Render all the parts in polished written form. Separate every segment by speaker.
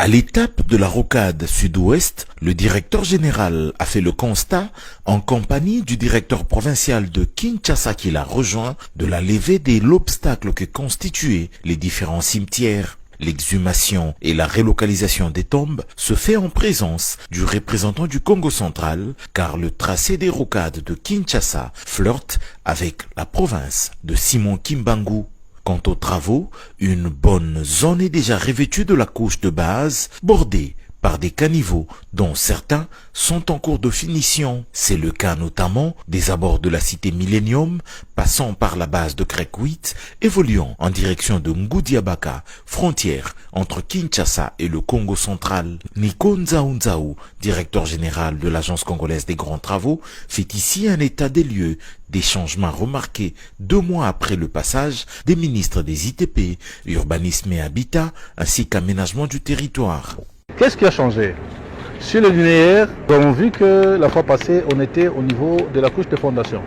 Speaker 1: À l'étape de la rocade sud-ouest, le directeur général a fait le constat, en compagnie du directeur provincial de Kinshasa qui l'a rejoint, de la levée de l'obstacle que constituaient les différents cimetières. L'exhumation et la relocalisation des tombes se fait en présence du représentant du Congo central, car le tracé des rocades de Kinshasa flirte avec la province de Simon Kimbangu. Quant aux travaux, une bonne zone est déjà revêtue de la couche de base, bordée par des caniveaux dont certains sont en cours de finition. C'est le cas notamment des abords de la cité Millennium, passant par la base de Crec 8, évoluant en direction de Ngoudiabaka, frontière entre Kinshasa et le Congo central. Nico Nzaounzaou, directeur général de l'Agence congolaise des grands travaux, fait ici un état des lieux des changements remarqués 2 mois après le passage des ministres des ITP, Urbanisme et Habitat, ainsi qu'Aménagement du territoire.
Speaker 2: Qu'est-ce qui a changé? Sur le linéaire, nous avons vu que la fois passée, on était au niveau de la couche de fondation.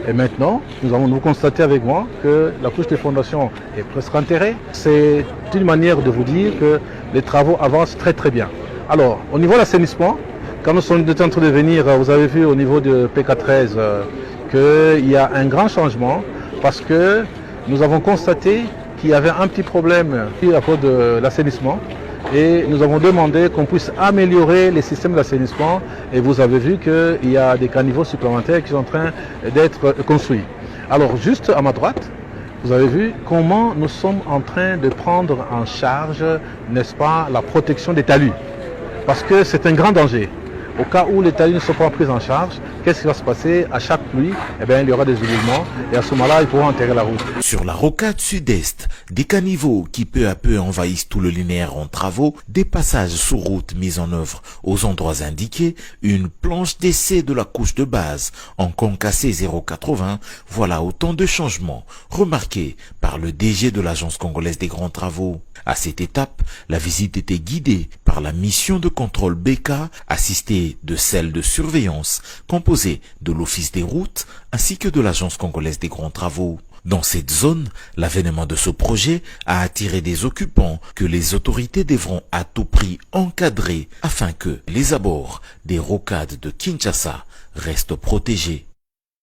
Speaker 2: Et maintenant, nous avons constaté avec moi que la couche de fondation est presque enterrée. C'est une manière de vous dire que les travaux avancent très très bien. Alors, au niveau de l'assainissement, quand nous sommes en train de venir, vous avez vu au niveau de PK13 qu'il y a un grand changement parce que nous avons constaté qu'il y avait un petit problème à cause de l'assainissement. Et nous avons demandé qu'on puisse améliorer les systèmes d'assainissement et vous avez vu qu'il y a des caniveaux supplémentaires qui sont en train d'être construits. Alors juste à ma droite, vous avez vu comment nous sommes en train de prendre en charge, n'est-ce pas, la protection des talus. Parce que c'est un grand danger. Au cas où les talus ne sont pas pris en charge, qu'est-ce qui va se passer? À chaque pluie, il y aura des éboulements et à ce moment-là, ils pourront enterrer la route.
Speaker 1: Sur la rocade sud-est, des caniveaux qui peu à peu envahissent tout le linéaire en travaux, des passages sous route mis en œuvre aux endroits indiqués, une planche d'essai de la couche de base en concassé 0,80, voilà autant de changements remarqués par le DG de l'Agence congolaise des grands travaux. À cette étape, la visite était guidée par la mission de contrôle BK, assistée de celle de surveillance, composée de l'Office des routes ainsi que de l'Agence congolaise des grands travaux. Dans cette zone, l'avènement de ce projet a attiré des occupants que les autorités devront à tout prix encadrer afin que les abords des rocades de Kinshasa restent protégés.